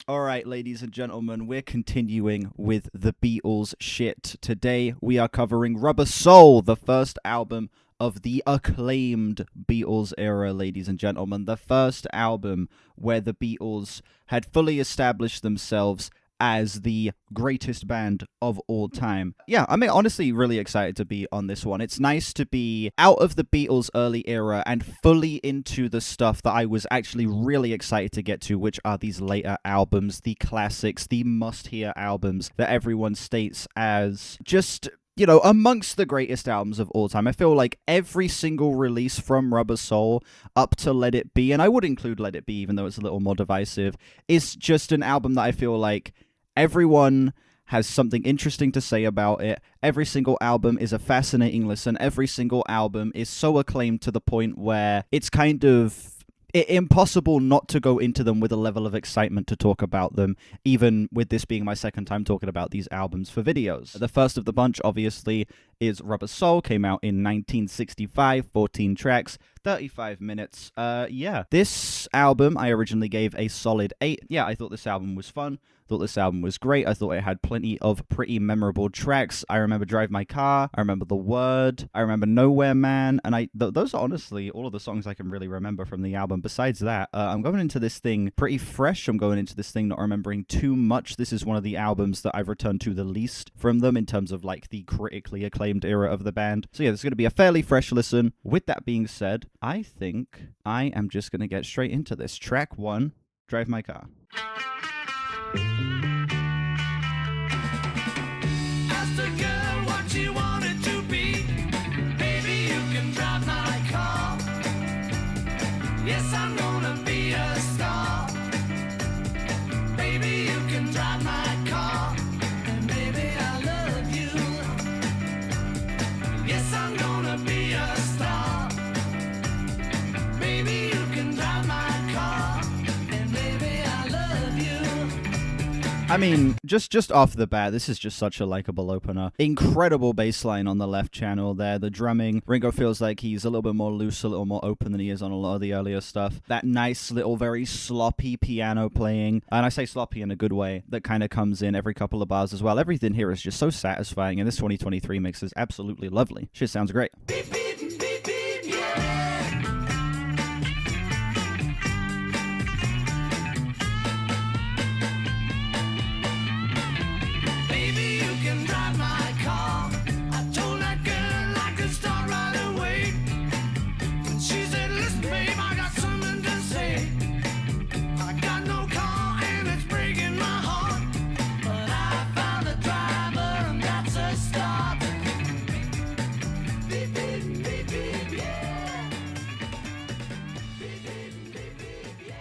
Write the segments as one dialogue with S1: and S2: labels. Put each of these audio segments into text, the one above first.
S1: All right, ladies and gentlemen, we're continuing with the Beatles shit. Today, we are covering Rubber Soul, the first album of the acclaimed Beatles era, ladies and gentlemen. The first album where the Beatles had fully established themselves as the greatest band of all time. Yeah, I'm honestly really excited to be on this one. It's nice to be out of the Beatles' early era and fully into the stuff that I was actually really excited to get to, which are these later albums, the classics, the must-hear albums that everyone states as just, you know, amongst the greatest albums of all time. I feel like every single release from Rubber Soul up to Let It Be, and I would include Let It Be even though it's a little more divisive, is just an album that I feel like everyone has something interesting to say about it. Every single album is a fascinating listen. Every single album is so acclaimed to the point where it's kind of impossible not to go into them with a level of excitement to talk about them, even with this being my second time talking about these albums for videos. The first of the bunch, obviously, is Rubber Soul. Came out in 1965, 14 tracks, 35 minutes. Yeah. This album, I originally gave a solid 8. Yeah, I thought this album was fun. Thought this album was great. I thought it had plenty of pretty memorable tracks. I remember Drive My Car. I remember The Word. I remember Nowhere Man. And those are honestly all of the songs I can really remember from the album. Besides that, I'm going into this thing pretty fresh. I'm going into this thing not remembering too much. This is one of the albums that I've returned to the least from them in terms of like the critically acclaimed era of the band. So yeah, this is going to be a fairly fresh listen. With that being said, I think I am just going to get straight into this. Track 1, Drive My Car.
S2: Asked a girl what she wanted to be. Baby, you can drive my car. Yes, I'm gonna be a star. Baby, you can drive my car. And baby, I love you. Yes, I'm gonna be a star. Baby, you can drive my car. And baby, I love you.
S1: I mean, just off the bat, this is just such a likable opener. Incredible bass line on the left channel there. The drumming, Ringo feels like he's a little bit more loose, a little more open than he is on a lot of the earlier stuff. That nice little, very sloppy piano playing, and I say sloppy in a good way, that kind of comes in every couple of bars as well. Everything here is just so satisfying, and this 2023 mix is absolutely lovely. Shit sounds great.
S2: Beep, beep, beep, beep, yeah. Baby, you can drive my car. I told that girl I could start right away. And she said, listen, babe, I got something to say. I got no car and it's breaking my heart. But I found a driver and that's a start. Beep, beep, beep, beep, yeah. Beep, beep, beep, beep, yeah.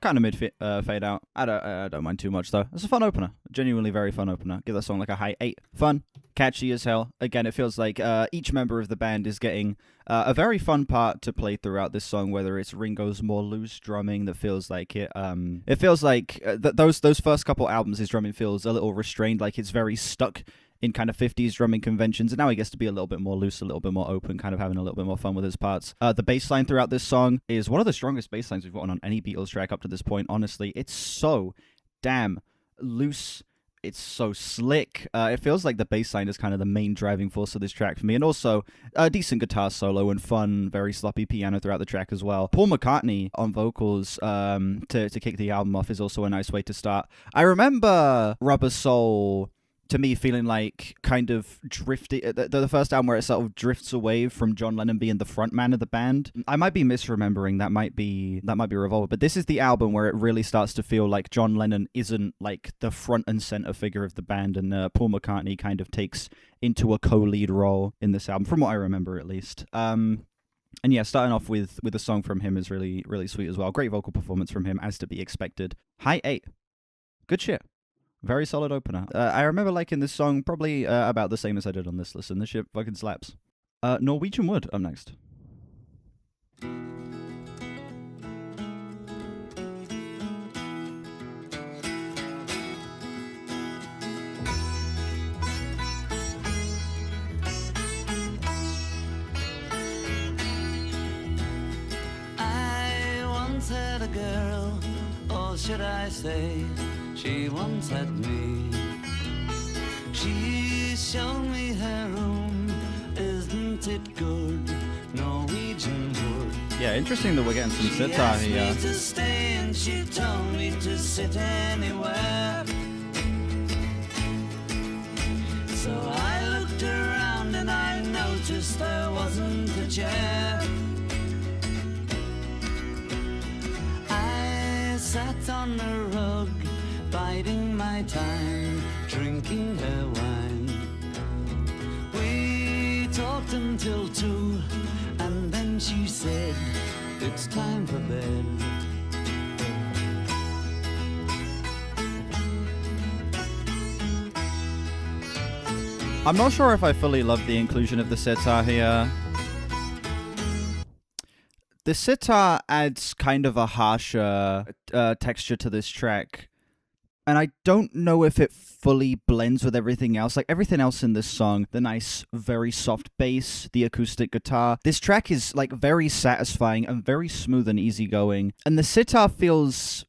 S1: Kind of mid fade out. I don't mind too much though. It's a fun opener, genuinely very fun opener. Give that song like a high 8. Fun, catchy as hell. Again, it feels like each member of the band is getting a very fun part to play throughout this song. Whether it's Ringo's more loose drumming that feels like it feels like those first couple albums, his drumming feels a little restrained, like it's very stuck in kind of 50s drumming conventions, and now he gets to be a little bit more loose, a little bit more open, kind of having a little bit more fun with his parts. The bass line throughout this song is one of the strongest bass lines we've gotten on any Beatles track up to this point, honestly. It's so damn loose. It's so slick. It feels like the bass line is kind of the main driving force of this track for me, and also a decent guitar solo and fun, very sloppy piano throughout the track as well. Paul McCartney on vocals to kick the album off is also a nice way to start. I remember Rubber Soul, to me, feeling like kind of drifting. The first album where it sort of drifts away from John Lennon being the front man of the band. I might be misremembering. That might be Revolver. But this is the album where it really starts to feel like John Lennon isn't like the front and center figure of the band, and Paul McCartney kind of takes into a co-lead role in this album, from what I remember at least. And yeah, starting off with a song from him is really, really sweet as well. Great vocal performance from him, as to be expected. High 8. Good shit. Very solid opener. I remember liking this song probably about the same as I did on this listen. This shit fucking slaps. Norwegian Wood up next.
S2: I once a girl, or should I say, she once had me. She showed me her room, isn't it good? Norwegian wood.
S1: Yeah, interesting that we're getting some
S2: She
S1: sitar
S2: asked
S1: here.
S2: me to stay and she told me to sit anywhere. So I looked around and I noticed there wasn't a chair. I sat on the rug, biding my time, drinking her wine. We talked until 2, and then she said, it's time for bed.
S1: I'm not sure if I fully love the inclusion of the sitar here. The sitar adds kind of a harsher texture to this track, and I don't know if it fully blends with everything else. Like everything else in this song, the nice, very soft bass, the acoustic guitar. This track is like very satisfying and very smooth and easygoing, and the sitar feels...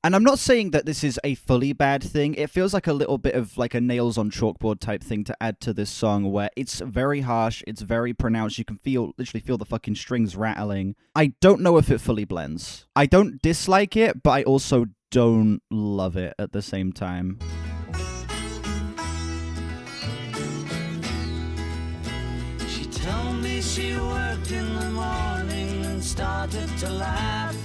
S1: And I'm not saying that this is a fully bad thing. It feels like a little bit of like a nails on chalkboard type thing to add to this song, where it's very harsh, it's very pronounced. You can literally feel the fucking strings rattling. I don't know if it fully blends. I don't dislike it, but I also don't love it at the same time.
S2: She told me she worked in the morning and started to laugh.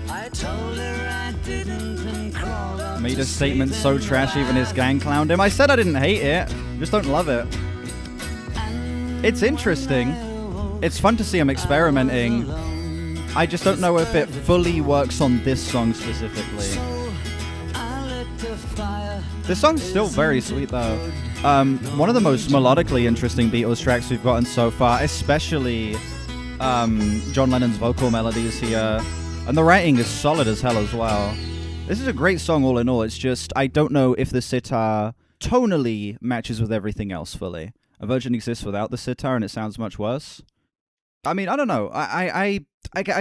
S2: I told her I didn't and crawled up
S1: Made
S2: to
S1: a statement
S2: sleep
S1: so
S2: and
S1: trash even his
S2: laughed.
S1: gang clowned him. I said I didn't hate it, just don't love it. It's interesting. It's fun to see him experimenting. I just don't know if it fully works on this song specifically. This song's still very sweet though. One of the most melodically interesting Beatles tracks we've gotten so far, especially John Lennon's vocal melodies here. And the writing is solid as hell as well. This is a great song all in all. It's just, I don't know if the sitar tonally matches with everything else fully. A Virgin exists without the sitar and it sounds much worse. I mean, I don't know. I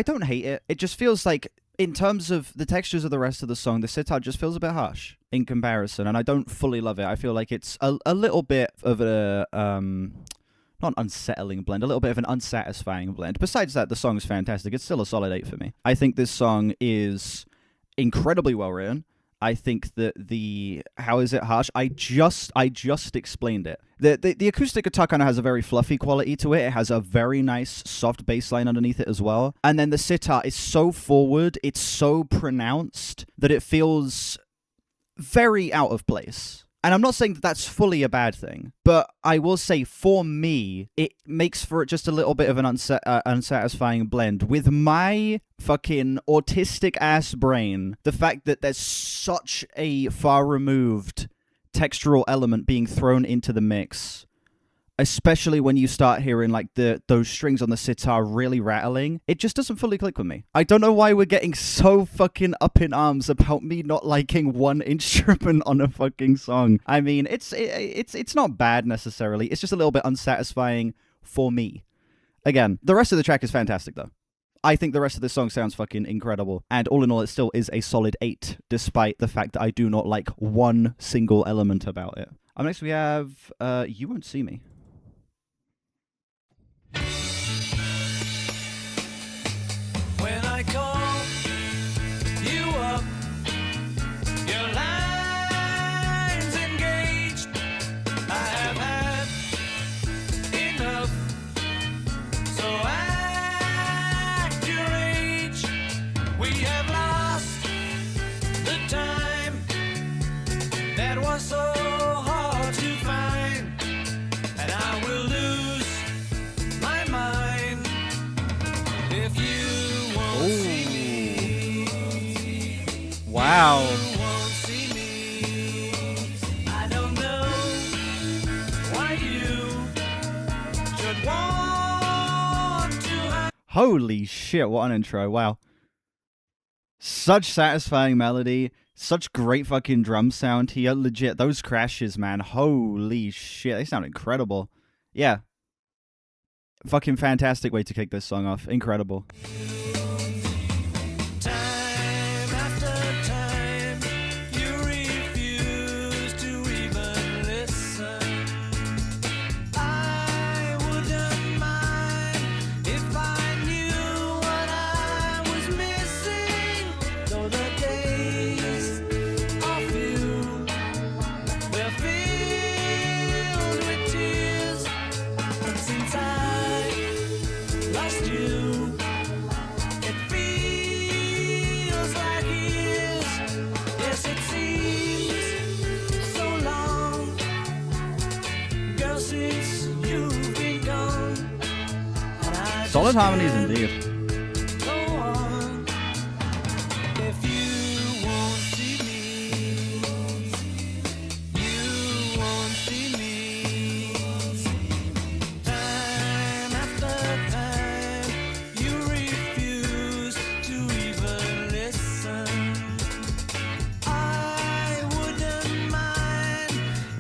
S1: don't hate it. It just feels like, in terms of the textures of the rest of the song, the sitar just feels a bit harsh in comparison. And I don't fully love it. I feel like it's a little bit of a... not an unsettling blend, a little bit of an unsatisfying blend. Besides that, the song's fantastic. It's still a solid 8 for me. I think this song is incredibly well written. I think that how is it harsh? I just explained it. The acoustic guitar kind of has a very fluffy quality to it. It has a very nice soft bass line underneath it as well. And then the sitar is so forward, it's so pronounced that it feels very out of place. And I'm not saying that that's fully a bad thing, but I will say for me, it makes for just a little bit of an unsatisfying blend. With my fucking autistic-ass brain, the fact that there's such a far-removed textural element being thrown into the mix, especially when you start hearing like those strings on the sitar really rattling, it just doesn't fully click with me. I don't know why we're getting so fucking up in arms about me not liking one instrument on a fucking song. I mean, it's not bad necessarily. It's just a little bit unsatisfying for me. Again, the rest of the track is fantastic though. I think the rest of this song sounds fucking incredible. And all in all, it still is a solid 8, despite the fact that I do not like one single element about it. Up next we have You Won't See Me.
S2: When I call you up, your line's engaged. I have had enough, so act your age. We have lost the time that was so hard to find, and I will lose my mind if you won't see me.
S1: Wow.
S2: You won't see me. I don't know why you should want to.
S1: Holy shit, what an intro. Wow. Such satisfying melody. Such great fucking drum sound here. Legit, those crashes, man. Holy shit, they sound incredible. Yeah. Fucking fantastic way to kick this song off. Incredible.
S2: Time after time, you refuse to even listen. I wouldn't mind if I knew what I was missing. Though the days of you were filled with tears, and since I lost you, it feels like years. Yes, it seems so long, girl, since you've been gone. And I
S1: Solid
S2: just
S1: harmonies
S2: can't
S1: indeed.
S2: go on if you won't see me. You won't see me. Time after time, you refuse to even listen. I wouldn't mind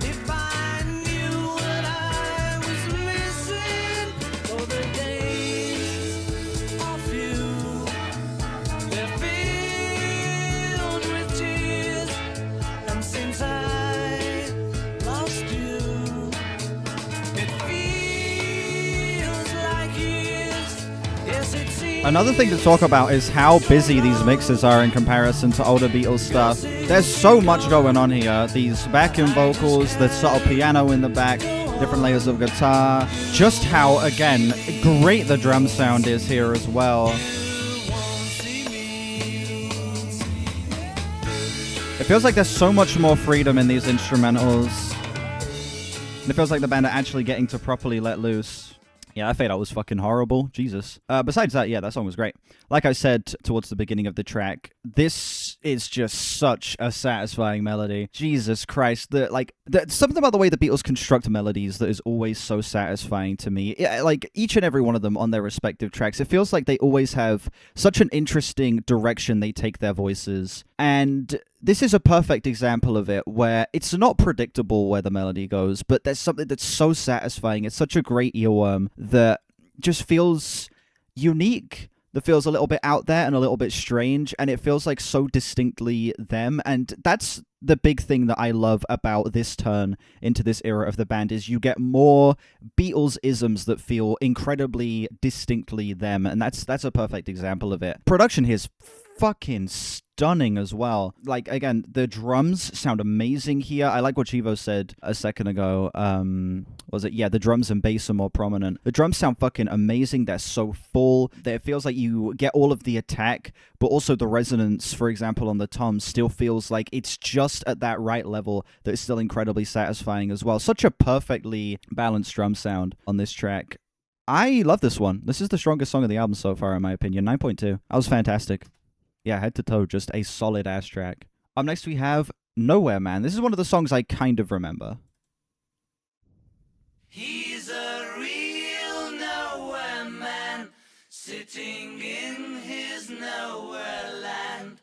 S2: if I knew what I was missing. Though the days of you, they're filled with tears, and since I lost you, it feels like years. Yes, it seems.
S1: Another thing to talk about is how busy these mixes are in comparison to older Beatles stuff. There's so much going on here. These backing vocals, the subtle piano in the back, different layers of guitar. Just how, again, great the drum sound is here as well. It feels like there's so much more freedom in these instrumentals. And it feels like the band are actually getting to properly let loose. Yeah, that fade out was fucking horrible. Jesus. Besides that, yeah, that song was great. Like I said towards the beginning of the track, this is just such a satisfying melody. Jesus Christ. Something about the way the Beatles construct melodies that is always so satisfying to me. Like, each and every one of them on their respective tracks, it feels like they always have such an interesting direction they take their voices. And this is a perfect example of it, where it's not predictable where the melody goes, but there's something that's so satisfying. It's such a great earworm that just feels unique, that feels a little bit out there and a little bit strange, and it feels like so distinctly them. And that's the big thing that I love about this turn into this era of the band, is you get more Beatles-isms that feel incredibly distinctly them, and that's a perfect example of it. Production here is fucking stunning as well. Like, again, the drums sound amazing here. I like what Chivo said a second ago. The drums and bass are more prominent. The drums sound fucking amazing. They're so full. It feels like you get all of the attack, but also the resonance, for example, on the toms still feels like it's just at that right level that is still incredibly satisfying as well. Such a perfectly balanced drum sound on this track. I love this one. This is the strongest song of the album so far, in my opinion. 9.2. That was fantastic. Yeah, head to toe, just a solid ass track. Up next we have Nowhere Man. This is one of the songs I kind of remember.
S2: He's a real nowhere man, sitting in his nowhere land,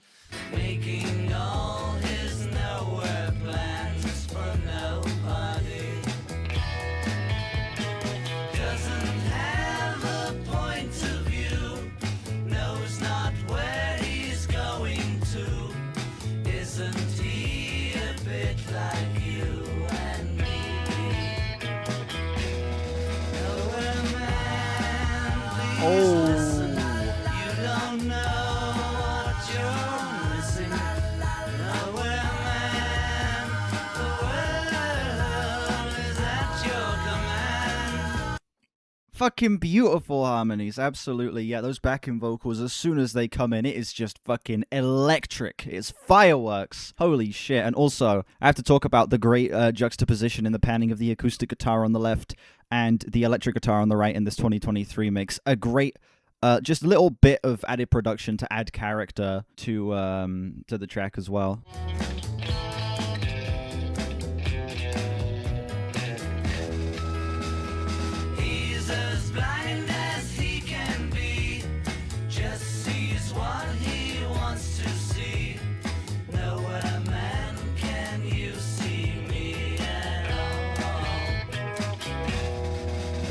S2: making all his nowhere plans for nobody. Doesn't have a point of view, knows not where he's going to. Isn't he a bit like you and me? Nowhere man, please listen. You don't know what you're missing. Nowhere man, the world is at your command.
S1: Fucking beautiful harmonies, absolutely. Yeah, those backing vocals, as soon as they come in, it is just fucking electric. It's fireworks. Holy shit. And also, I have to talk about the great juxtaposition in the panning of the acoustic guitar on the left and the electric guitar on the right in this 2023 mix. A great, just little bit of added production to add character to the track as well.
S2: He's as blind as he can be, just sees what he wants to see. Nowhere man, can you see me at all?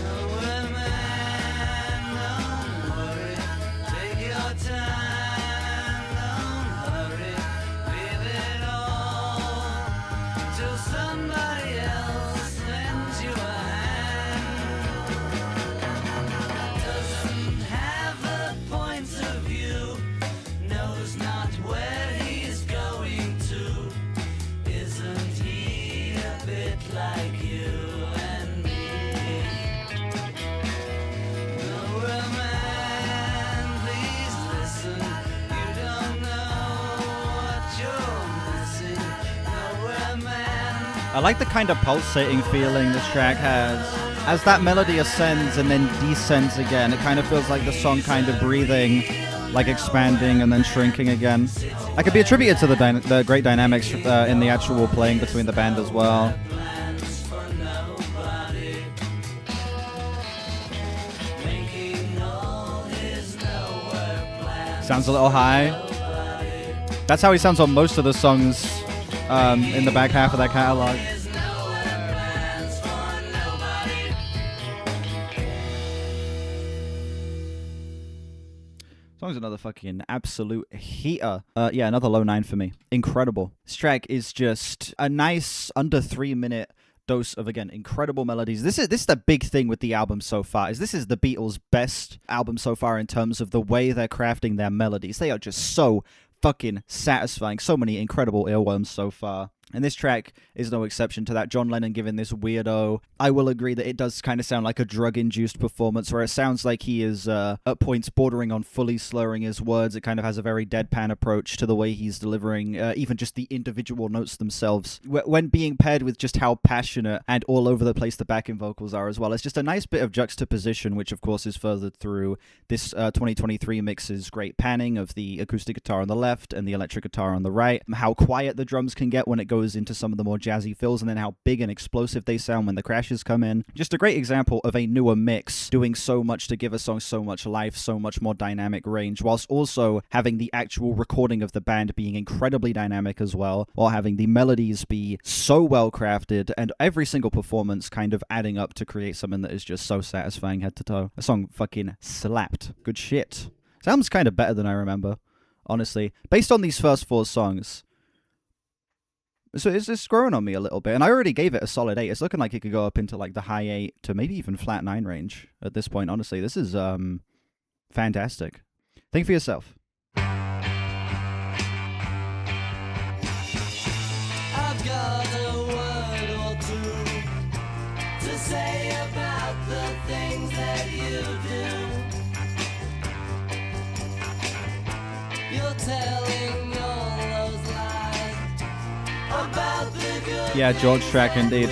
S2: Nowhere man,
S1: I like the kind of pulsating feeling this track has. As that melody ascends and then descends again, it kind of feels like the song kind of breathing, like expanding and then shrinking again. That could be attributed to the great dynamics in the actual playing between the band as well. Sounds a little high. That's how he sounds on most of the songs in the back half of that catalog. Song's another fucking absolute heater. Yeah, another low 9 for me. Incredible. This track is just a nice under 3 minute dose of, again, incredible melodies. This is the big thing with the album so far, is this is the Beatles' best album so far in terms of the way they're crafting their melodies. They are just so fucking satisfying. So many incredible earworms so far. And this track is no exception to that. John Lennon giving this weirdo. I will agree that it does kind of sound like a drug-induced performance, where it sounds like he is at points bordering on fully slurring his words. It kind of has a very deadpan approach to the way he's delivering even just the individual notes themselves. When being paired with just how passionate and all over the place the backing vocals are as well, it's just a nice bit of juxtaposition, which of course is furthered through this 2023 mix's great panning of the acoustic guitar on the left and the electric guitar on the right. How quiet the drums can get when it goes into some of the more jazzy fills, and then how big and explosive they sound when the crashes come in. Just a great example of a newer mix doing so much to give a song so much life, so much more dynamic range, whilst also having the actual recording of the band being incredibly dynamic as well, while having the melodies be so well crafted and every single performance kind of adding up to create something that is just so satisfying head to toe. The song fucking slapped. Good shit. Sounds kind of better than I remember, honestly. Based on these first 4 songs, so it's just growing on me a little bit, and I already gave it a solid 8. It's looking like it could go up into like the high 8 to maybe even flat 9 range at this point, honestly. This is fantastic. Think for yourself.
S2: I've got a word or two to say about the things that you do. You're telling all those lies about the good.
S1: Yeah, George track indeed.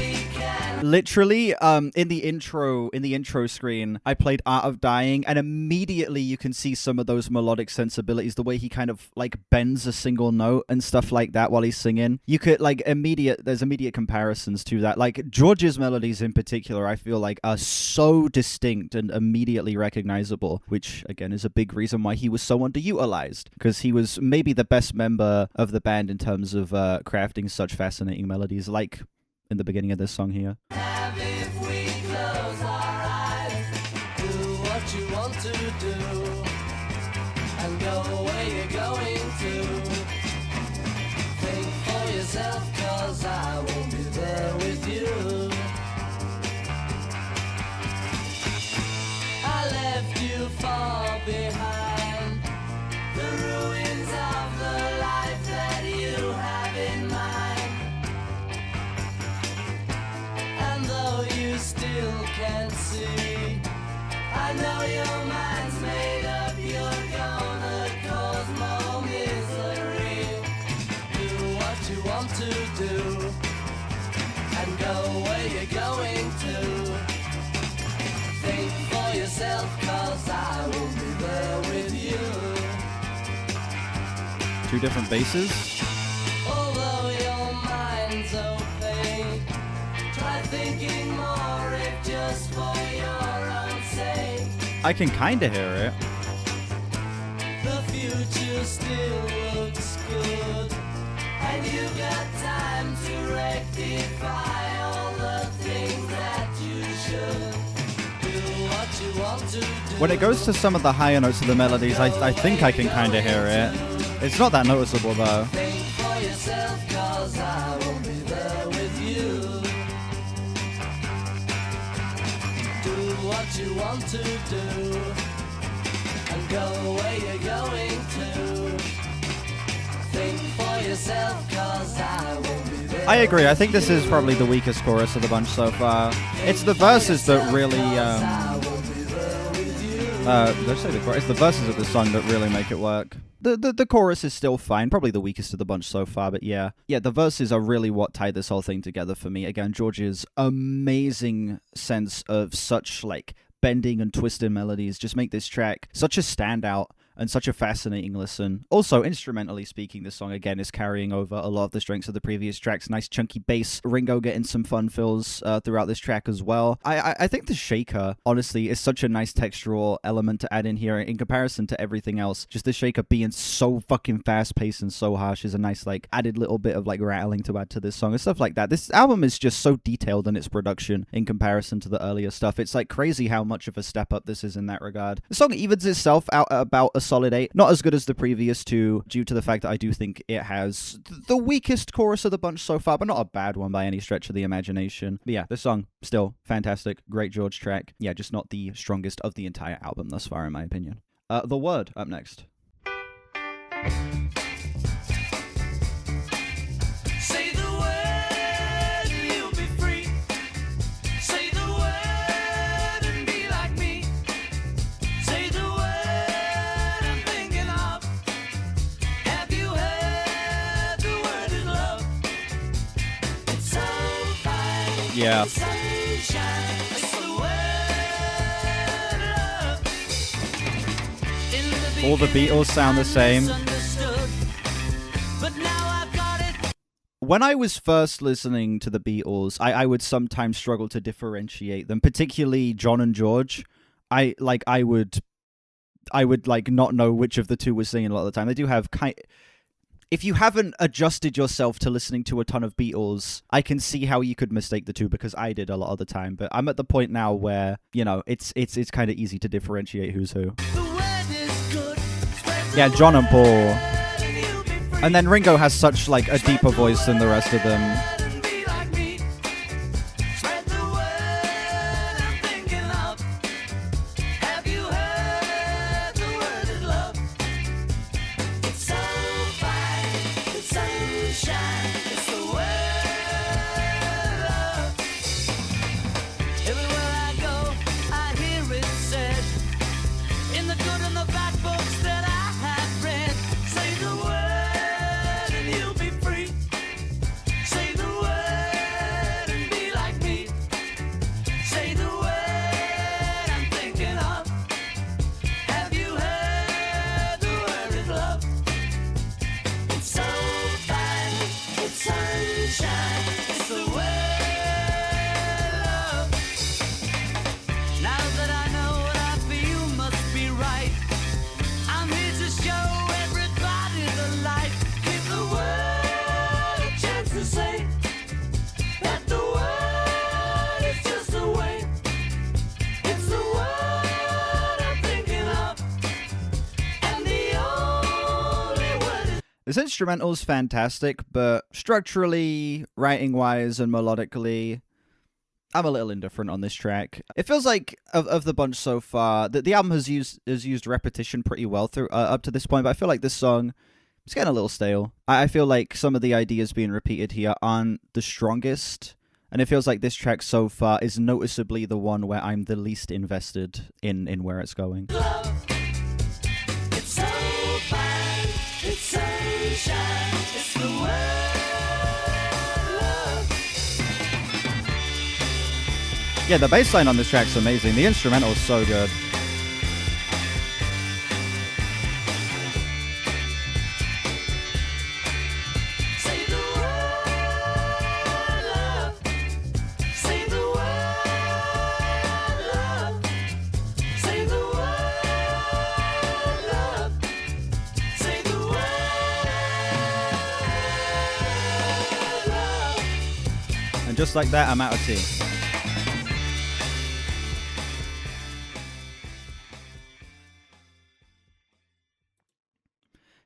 S1: Literally, in the intro screen, I played Art of Dying, and immediately you can see some of those melodic sensibilities, the way he kind of like bends a single note and stuff like that while he's singing. You could there's immediate comparisons to that. Like George's melodies in particular, I feel like are so distinct and immediately recognizable, which again is a big reason why he was so underutilized, because he was maybe the best member of the band in terms of crafting such fascinating melodies, like in the beginning of this song here.
S2: If we close our eyes, do what you want to do, and go where you're going to. Think for yourself, 'cause I won't be there with you. I left you far behind, the ruins of the life that you have in mind. Still can't see, I know your mind's made up, you're gonna cause more misery. Do what you want to do, and go where you're going to. Think for yourself, 'cause I will be there with you.
S1: 2 different basses.
S2: Although your mind's opaque, try thinking more if just for your own sake.
S1: I can kind of hear it.
S2: The future still looks good, and you've got time to rectify all the things that you should. Do what you want to do.
S1: When it goes to some of the higher notes of the melodies, I think I can kind of hear it. It's not that noticeable though.
S2: Think for yourself, 'cause I will be there with you. Do what you want to do, and go where you're going to. Think for yourself, 'cause I will be there.
S1: I agree. I think this is probably the weakest chorus of the bunch so far. It's the verses that really Let's say the chorus. It's the verses of the song that really make it work. The chorus is still fine, probably the weakest of the bunch so far, but yeah, the verses are really what tied this whole thing together for me. Again, George's amazing sense of such like bending and twisted melodies just make this track such a standout and such a fascinating listen. Also, instrumentally speaking, this song again is carrying over a lot of the strengths of the previous tracks. Nice chunky bass, Ringo getting some fun fills throughout this track as well. I think the shaker, honestly, is such a nice textural element to add in here in comparison to everything else. Just the shaker being so fucking fast-paced and so harsh is a nice like added little bit of like rattling to add to this song and stuff like that. This album is just so detailed in its production in comparison to the earlier stuff. It's like crazy how much of a step up this is in that regard. The song evens itself out at about a solid 8. Not as good as the previous two, due to the fact that I do think it has the weakest chorus of the bunch so far, but not a bad one by any stretch of the imagination. But yeah, this song, still fantastic. Great George track. Yeah, just not the strongest of the entire album thus far, in my opinion. The Word, up next.
S2: Say the word and you'll be free. Say the word and be like me. Say the word I'm thinking of. Have you heard the word is love? It's so fine.
S1: Yeah.
S2: It's sunshine. It's the word love. In
S1: All the Beatles sound the same.
S2: misunderstood, but now I've got it.
S1: When I was first listening to the Beatles, I would sometimes struggle to differentiate them, particularly John and George. I would like not know which of the two was singing a lot of the time. They do have if you haven't adjusted yourself to listening to a ton of Beatles, I can see how you could mistake the two because I did a lot of the time. But I'm at the point now where, you know, it's kind of easy to differentiate who's who.
S2: The word is good. Spread the
S1: Yeah, John and Paul.
S2: word and you'll be free.
S1: And then Ringo has such like a deeper voice than the rest of them.
S2: And be like me. Spread the word I'm thinking of. Have you heard the word is love? It's so fine. It's sunshine. It's the word love. Everywhere I go, I hear it said. In the good and the bad books that I have read. Say the word and you'll be free. Say the word and be like me. Say the word I'm thinking of. Have you heard the word is love? It's so fine. It's sunshine. It's the word love. Now that I know what I feel must be right, I'm here to show everybody the light. Give the word a chance to say that the word is just a way. It's the word I'm thinking of, and the only word is.
S1: This instrumental's fantastic, but structurally, writing-wise, and melodically, I'm a little indifferent on this track. It feels like of the bunch so far, that the album has used repetition pretty well through up to this point, but I feel like this song is getting a little stale. I feel like some of the ideas being repeated here aren't the strongest, and it feels like this track so far is noticeably the one where I'm the least invested in where it's going.
S2: Love. It's so fine. It's sunshine. It's the word love.
S1: Yeah, the bass line on this track's amazing. The instrumental is so good.
S2: Say the word love. Say the word love. Say the word love. Say the word love.
S1: And just like that, I'm out of tea.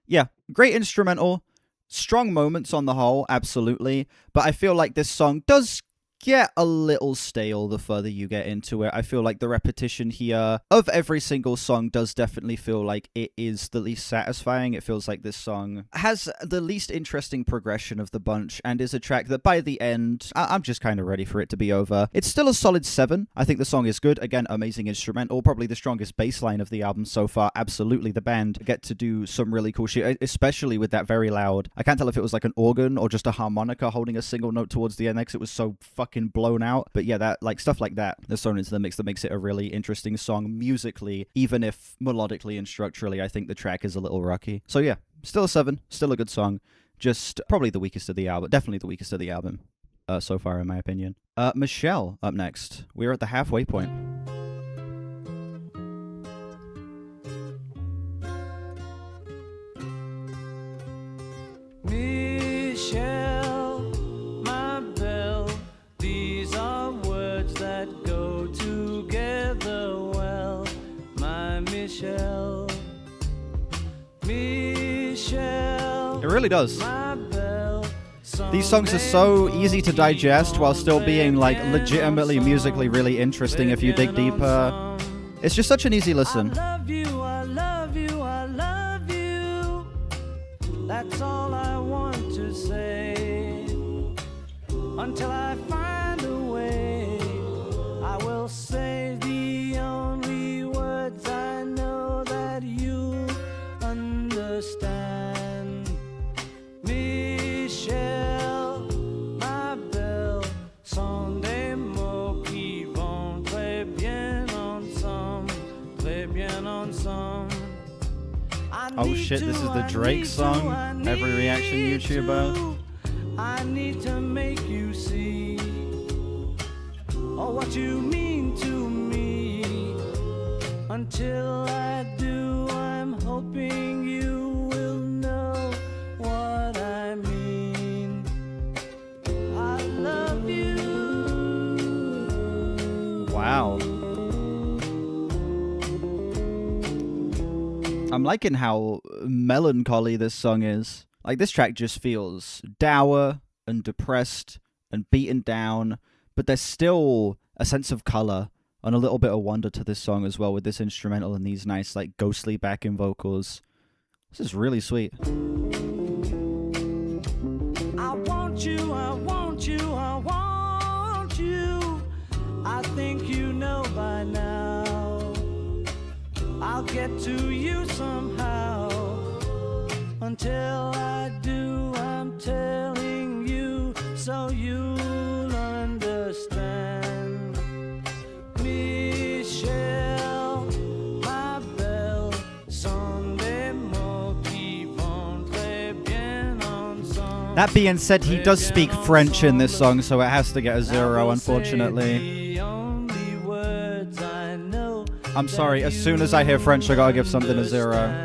S1: Yeah, great instrumental, strong moments on the whole, absolutely. But I feel like this song does get a little stale the further you get into it. I feel like the repetition here of every single song does definitely feel like it is the least satisfying. It feels like this song has the least interesting progression of the bunch and is a track that by the end, I'm just kind of ready for it to be over. It's still a solid 7. I think the song is good. Again, amazing instrumental, probably the strongest bass line of the album so far. Absolutely, the band get to do some really cool shit, especially with that very loud. I can't tell if it was like an organ or just a harmonica holding a single note towards the end because it was so fucking blown out. But yeah, that like stuff like that that's thrown into the mix that makes it a really interesting song musically, even if melodically and structurally I think the track is a little rocky. So yeah, still a 7, still a good song, just probably the weakest of the album, definitely the weakest of the album so far in my opinion. Michelle up next. We're at the halfway point.
S2: Michelle, my belle, these are words that go together well. My Michelle, Michelle.
S1: It really does.
S2: My belle,
S1: these songs are so easy to digest while still being like legitimately musically really interesting if you dig deeper. It's just such an easy listen.
S2: I love you, I love you, I love you. That's all I want to say. Until I find a way, I will say the only words I know that you understand. Michelle, ma belle, sont des mots qui vont très bien ensemble, très bien ensemble.
S1: Oh shit, this is the Drake song. Every reaction YouTuber.
S2: I need to make you see what you mean to me. Until I do, I'm hoping you will know what I mean. I love you.
S1: Wow. I'm liking how melancholy this song is. Like, this track just feels dour and depressed and beaten down, but there's still a sense of color and a little bit of wonder to this song as well with this instrumental and these nice, like, ghostly backing vocals. This is really sweet.
S2: I want you, I want you, I want you. I think you know by now. I'll get to you somehow. Until I do, I'm telling you so you'll understand. Michelle, ma belle, sont des mots qui vont très bien ensemble.
S1: That being said, he does speak French in this song, so it has to get a 0, unfortunately. I'm sorry, as soon as I hear French, I gotta give something a 0.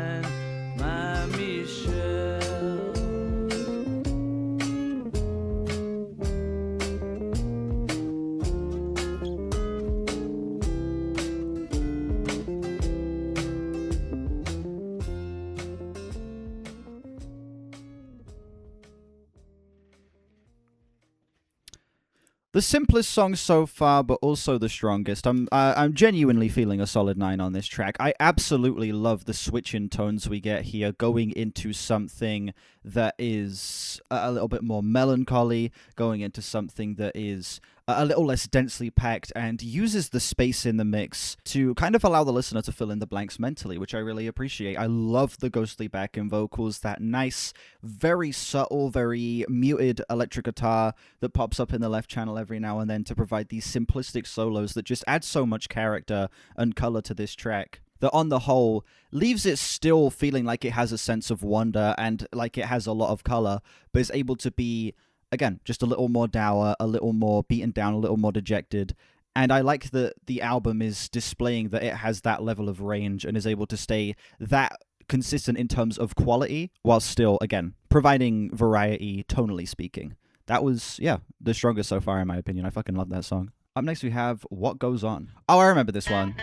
S1: The simplest song so far, but also the strongest. I'm genuinely feeling a solid 9 on this track. I absolutely love the switch in tones we get here, going into something that is a little bit more melancholy, going into something that is a little less densely packed, and uses the space in the mix to kind of allow the listener to fill in the blanks mentally, which I really appreciate. I love the ghostly backing vocals, that nice, very subtle, very muted electric guitar that pops up in the left channel every now and then to provide these simplistic solos that just add so much character and color to this track, that on the whole leaves it still feeling like it has a sense of wonder and like it has a lot of color, but is able to be, again, just a little more dour, a little more beaten down, a little more dejected. And I like that the album is displaying that it has that level of range and is able to stay that consistent in terms of quality, while still, again, providing variety, tonally speaking. That was, yeah, the strongest so far, in my opinion. I fucking love that song. Up next, we have What Goes On. Oh, I remember this one.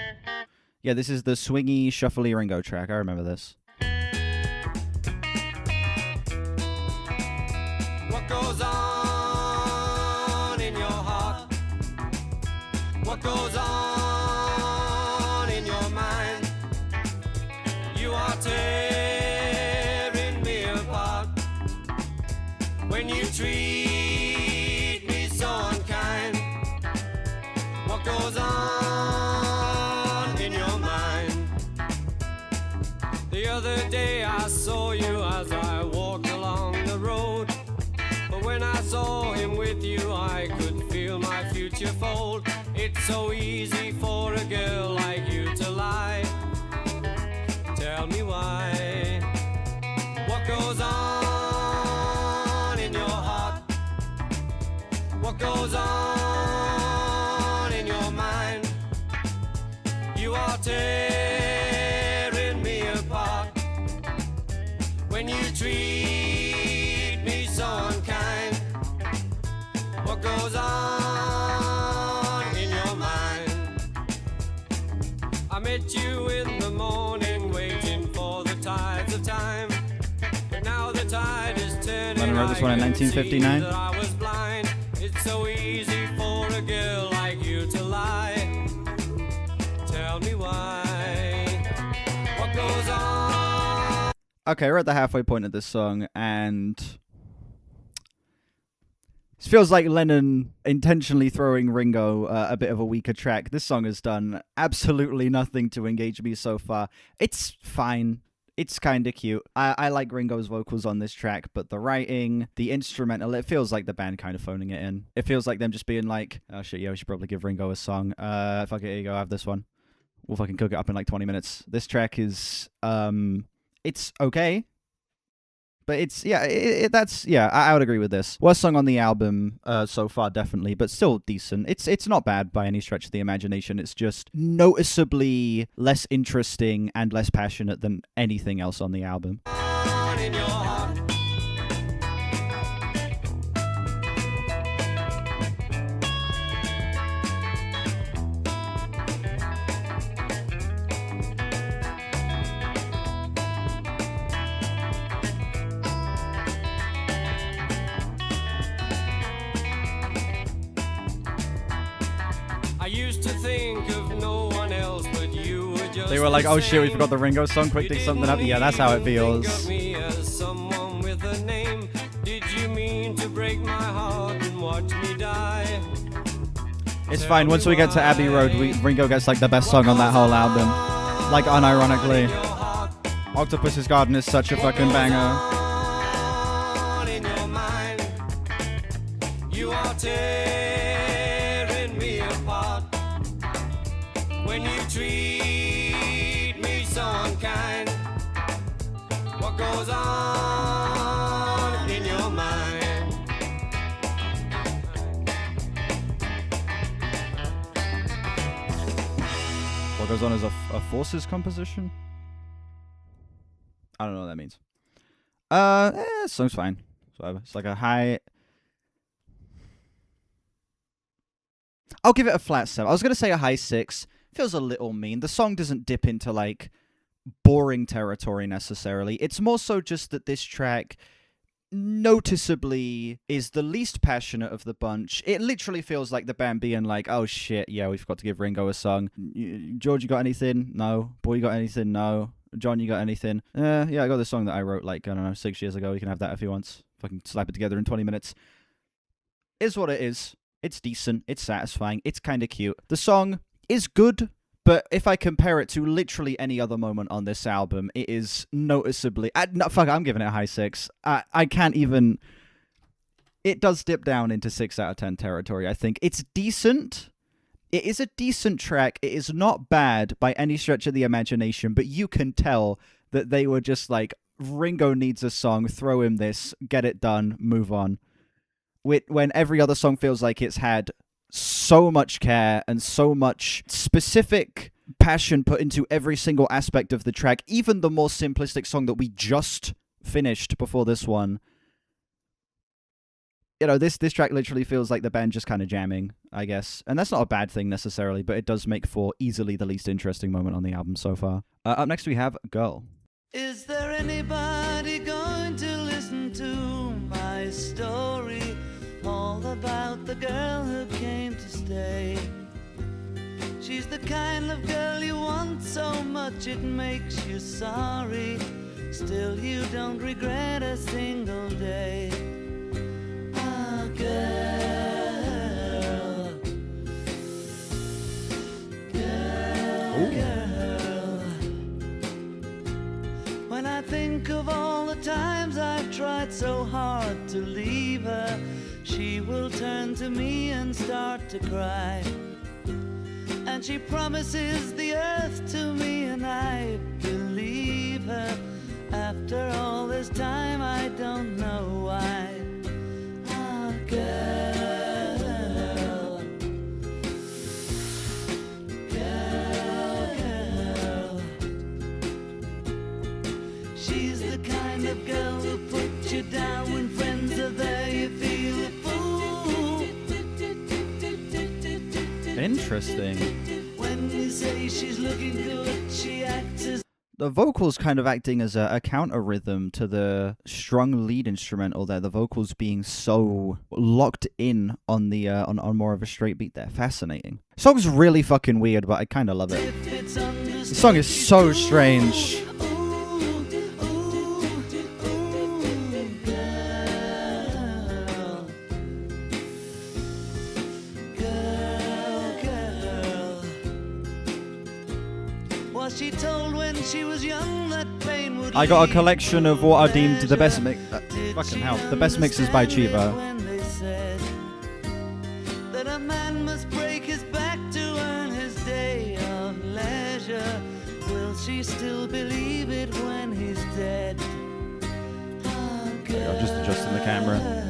S1: Yeah, this is the swingy, shuffly Ringo track. I remember this.
S2: What goes on in your heart The other day I saw you as I walked along the road. But when I saw him with you, I could feel my future fold. It's so easy for a girl like you to lie. Tell me why. What goes on in your heart? What goes on in your mind? You are tearing me apart when you treat me so unkind. What goes on in your mind? I met you in the morning waiting for the tides of time. But now the tide is turning.
S1: Lennon wrote this one in 1959.
S2: I was blind. It's so easy for a girl like you to lie. Tell me why. What goes on?
S1: Okay, we're at the halfway point of this song, and it feels like Lennon intentionally throwing Ringo a bit of a weaker track. This song has done absolutely nothing to engage me so far. It's fine. It's kind of cute. I like Ringo's vocals on this track, but the writing, the instrumental, it feels like the band kind of phoning it in. It feels like them just being like, oh shit, yeah, we should probably give Ringo a song. Fuck it, here you go, I have this one. We'll fucking cook it up in like 20 minutes. This track is, it's okay. But it's, yeah, I would agree with this. Worst song on the album so far, definitely, but still decent. It's not bad by any stretch of the imagination. It's just noticeably less interesting and less passionate than anything else on the album.
S2: In your heart. I used to think of no one else but you were just
S1: They were like,
S2: the
S1: oh shit, we
S2: same.
S1: forgot the Ringo song, quick, dig something up. Yeah, that's how it feels.
S2: Think of me as someone with a name. Did you mean to break my heart and watch me die?
S1: It's fine, once we get to Abbey Road, Ringo gets like the best song on that whole album. Like, unironically. Octopus's Garden is such a fucking banger.
S2: On in your mind, you are tearing me apart when you treat me so unkind. What goes on in your mind?
S1: What goes on as a forces composition? I don't know what that means. This song's fine. So it's like a high. I'll give it a flat 7. I was gonna say a high 6. Feels a little mean. The song doesn't dip into like boring territory necessarily. It's more so just that this track noticeably is the least passionate of the bunch. It literally feels like the band being like, oh shit, yeah, we forgot to give Ringo a song. George, you got anything? No. Boy, you got anything? No. John, you got anything? Yeah, I got this song that I wrote like, I don't know, 6 years ago. You can have that if he wants. Fucking slap it together in 20 minutes. Is what it is. It's decent. It's satisfying. It's kind of cute. The song is good, but if I compare it to literally any other moment on this album, it is noticeably... I'm giving it a high 6. I can't even... It does dip down into 6 out of 10 territory, I think. It's decent. It is a decent track. It is not bad by any stretch of the imagination, but you can tell that they were just like, Ringo needs a song, throw him this, get it done, move on. When every other song feels like it's had so much care and so much specific passion put into every single aspect of the track, even the more simplistic song that we just finished before this one. You know, this track literally feels like the band just kind of jamming, I guess. And that's not a bad thing necessarily, but it does make for easily the least interesting moment on the album so far. Up next we have Girl.
S3: Is there anybody going to listen to my story? All about the girl who came to stay. She's the kind of girl you want so much it makes you sorry. Still you don't regret a single day. Ah, girl, girl, girl. think of all the times I've tried so hard to leave her, she will turn to me and start to cry. And she promises the earth to me, and I believe her. After all this time, I don't know why. Ah, girl, girl. She's the kind of girl who puts you down when friends are there. You feel a fool.
S1: Interesting.
S3: When you say she's looking good, she acts as
S1: The vocals kind of acting as a counter rhythm to the strung lead instrumental there. The vocals being so locked in on the on more of a straight beat there. Fascinating. Song's really fucking weird, but I kind of love it. The song is so strange.
S3: She told when she was young that pain would
S1: I got a collection of what are deemed the best fucking hell, the best mixes by Chivo.
S3: When they said that a man must break his back to earn his day of leisure, will she still believe it when he's dead? Oh,
S1: I'm just adjusting the camera.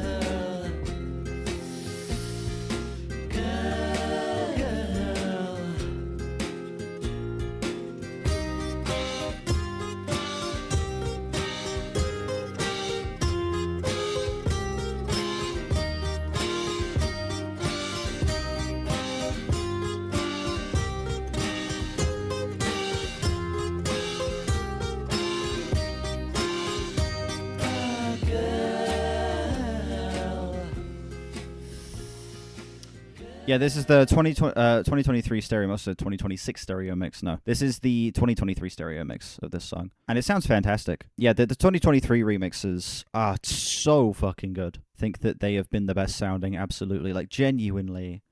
S1: Yeah, this is the 2023 stereo mix, 2026 stereo mix. No, this is the 2023 stereo mix of this song. And it sounds fantastic. Yeah, the 2023 remixes are so fucking good. Think that they have been the best sounding, absolutely. Like, genuinely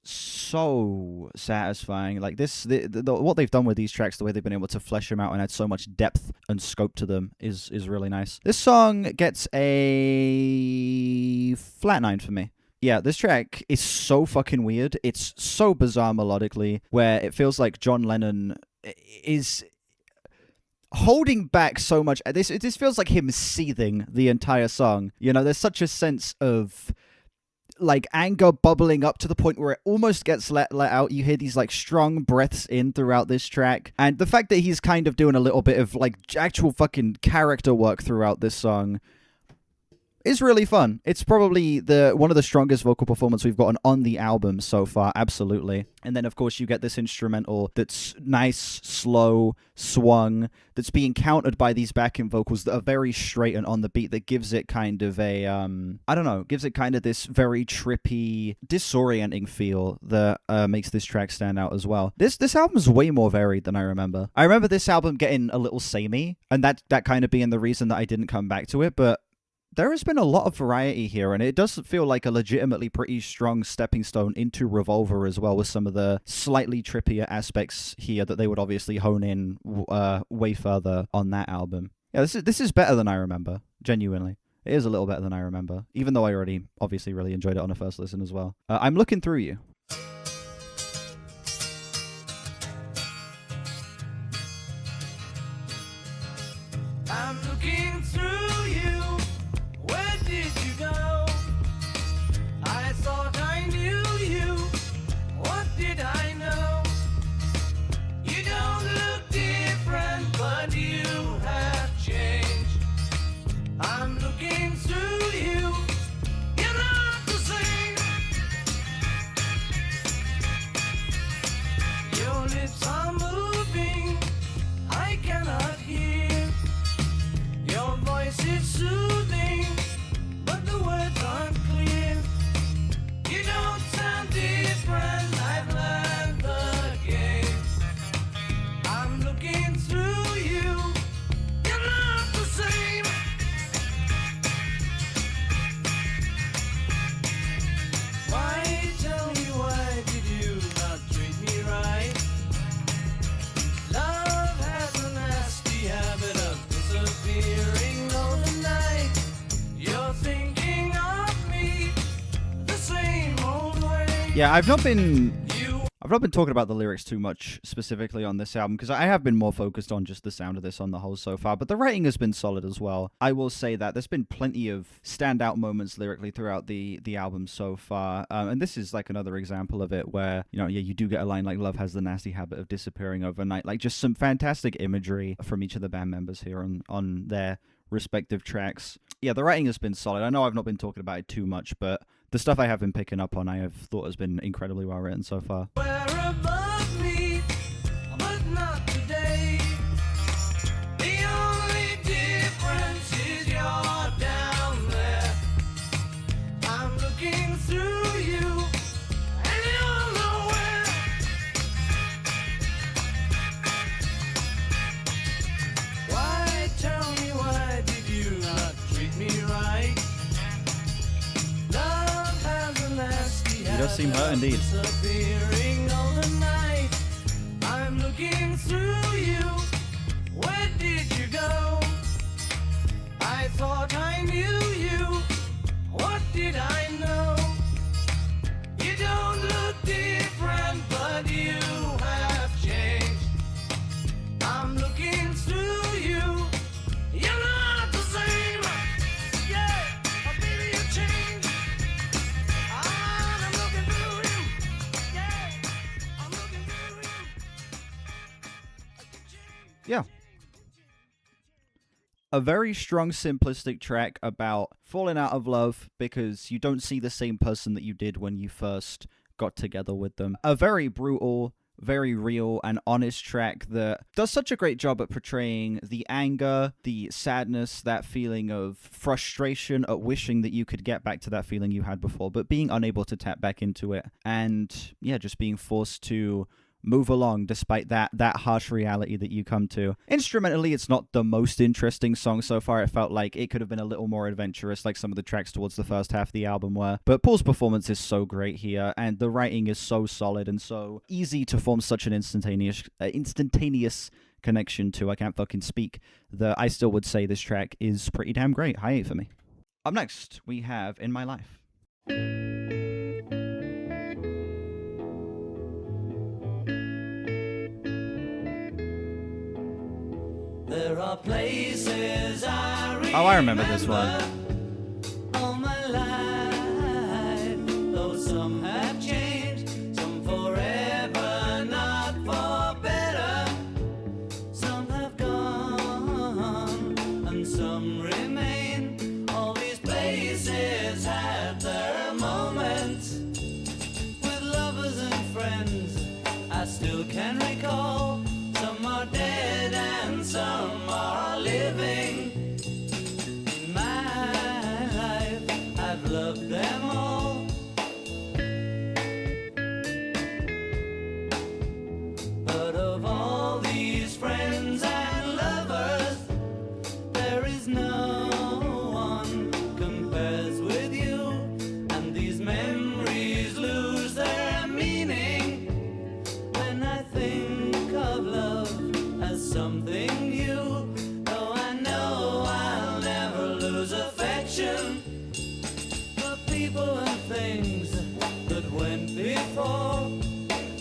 S1: so satisfying. Like, what they've done with these tracks, the way they've been able to flesh them out and add so much depth and scope to them is really nice. This song gets a flat 9 for me. Yeah, this track is so fucking weird. It's so bizarre melodically, where it feels like John Lennon is holding back so much. This feels like him seething the entire song. You know, there's such a sense of like anger bubbling up to the point where it almost gets let out. You hear these like strong breaths in throughout this track, and the fact that he's kind of doing a little bit of like actual fucking character work throughout this song is really fun. It's probably one of the strongest vocal performances we've gotten on the album so far, absolutely. And then, of course, you get this instrumental that's nice, slow, swung, that's being countered by these backing vocals that are very straight and on the beat, that gives it kind of a, I don't know, gives it kind of this very trippy, disorienting feel that makes this track stand out as well. This album's way more varied than I remember. I remember this album getting a little samey, and that kind of being the reason that I didn't come back to it, but there has been a lot of variety here, and it does feel like a legitimately pretty strong stepping stone into Revolver as well, with some of the slightly trippier aspects here that they would obviously hone in way further on that album. Yeah, this is better than I remember, genuinely. It is a little better than I remember, even though I already obviously really enjoyed it on a first listen as well. I'm looking through you.
S2: I'm looking through you. Where did you go? I thought I knew you. What did I know? You don't look different, but you have changed. I'm looking through you. You're not the same. Your lips are moving. I cannot hear. Your voice is soothing.
S1: Yeah, I've not been talking about the lyrics too much specifically on this album because I have been more focused on just the sound of this on the whole so far, but the writing has been solid as well. I will say that there's been plenty of standout moments lyrically throughout the album so far, and this is like another example of it where, you know, yeah, you do get a line like "Love has the nasty habit of disappearing overnight," like just some fantastic imagery from each of the band members here on their respective tracks. Yeah, the writing has been solid. I know I've not been talking about it too much, but the stuff I have been picking up on I have thought has been incredibly well written so far.
S2: We're above me, but not today. The only difference is you're down there. I'm looking through you, and you're nowhere. Why, tell me, why did you not treat me right? Love has a nasty
S1: He does seem hurt indeed.
S2: disappearing overnight. I'm looking through you. Where did you go? I thought I knew you. What did I know? You don't look different, but you have changed. I'm looking through you. You're not the same. Yeah, baby, you changed. I'm looking through you. Yeah, I'm looking through you.
S1: Yeah. A very strong, simplistic track about falling out of love because you don't see the same person that you did when you first got together with them. A very brutal, very real and honest track that does such a great job at portraying the anger, the sadness, that feeling of frustration at wishing that you could get back to that feeling you had before, but being unable to tap back into it. And yeah, just being forced to move along despite that harsh reality that you come to. Instrumentally, it's not the most interesting song so far. It felt like it could have been a little more adventurous, like some of the tracks towards the first half of the album were. But Paul's performance is so great here, and the writing is so solid and so easy to form such an instantaneous connection to. I can't fucking speak. That I still would say this track is pretty damn great. High 8 for me. Up next, we have In My Life.
S3: There are places
S1: I remember this one.
S3: all my life, though some have changed, some forever, not for better. Some have gone, and some remain. All these places had their moments with lovers and friends. I still can recall. Some are dead and some are living. In my life, I've loved them all. But of all these friends and lovers, there is no one compares with you. And these memories lose their meaning when I think of love as something new. Though I know I'll never lose affection for people and things that went before.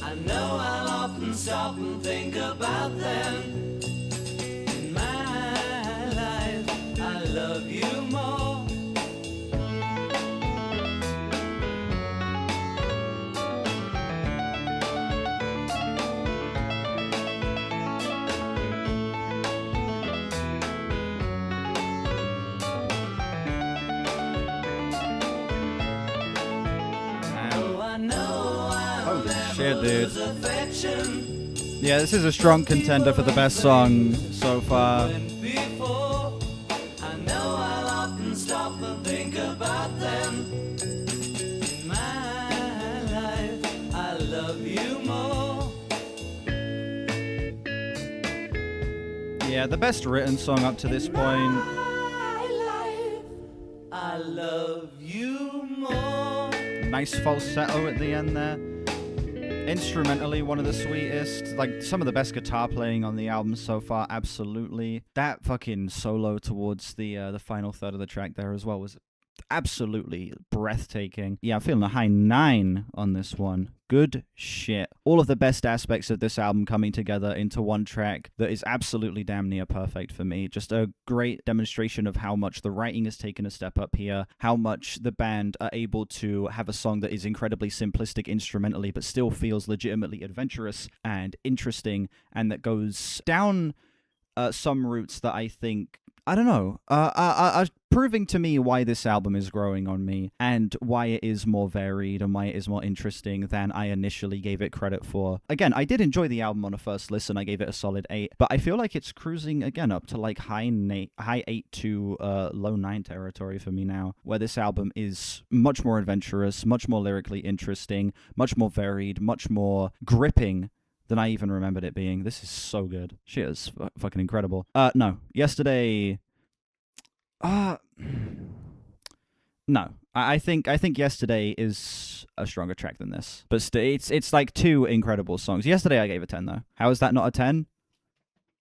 S3: I know I'll often stop and think about them. In my life, I love you more.
S1: Holy shit, dude. Yeah, this is a strong contender for the best song so far.
S3: Before, I know I'll often stop and think about them. In my life, I love you more.
S1: Yeah, the best written song up to this point.
S3: My life, I love you more.
S1: Nice falsetto at the end there. Instrumentally, one of the sweetest. Like, some of the best guitar playing on the album so far, absolutely. That fucking solo towards the final third of the track there as well was absolutely breathtaking. Yeah, I'm feeling a high 9 on this one. Good shit. All of the best aspects of this album coming together into one track that is absolutely damn near perfect for me. Just a great demonstration of how much the writing has taken a step up here, how much the band are able to have a song that is incredibly simplistic instrumentally, but still feels legitimately adventurous and interesting, and that goes down some routes that I think, I don't know, are proving to me why this album is growing on me and why it is more varied and why it is more interesting than I initially gave it credit for. Again, I did enjoy the album on a first listen. I gave it a solid 8, but I feel like it's cruising again up to like high 8 to low 9 territory for me now, where this album is much more adventurous, much more lyrically interesting, much more varied, much more gripping than I even remembered it being. This is so good. Shit is fucking incredible. No. Yesterday... no. I think Yesterday is a stronger track than this. But it's like two incredible songs. Yesterday I gave a 10, though. How is that not a 10?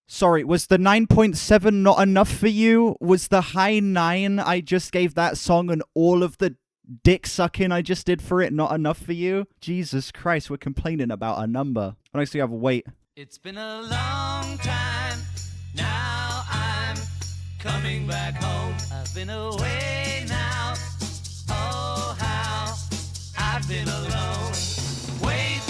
S1: Sorry, was the 9.7 not enough for you? Was the high 9 I just gave that song and all of the dick sucking I just did for it not enough for you? Jesus Christ, we're complaining about a number. What next do you have? Wait.
S3: It's been a long time, now I'm coming back home. I've been away now, oh how I've been alone. Wait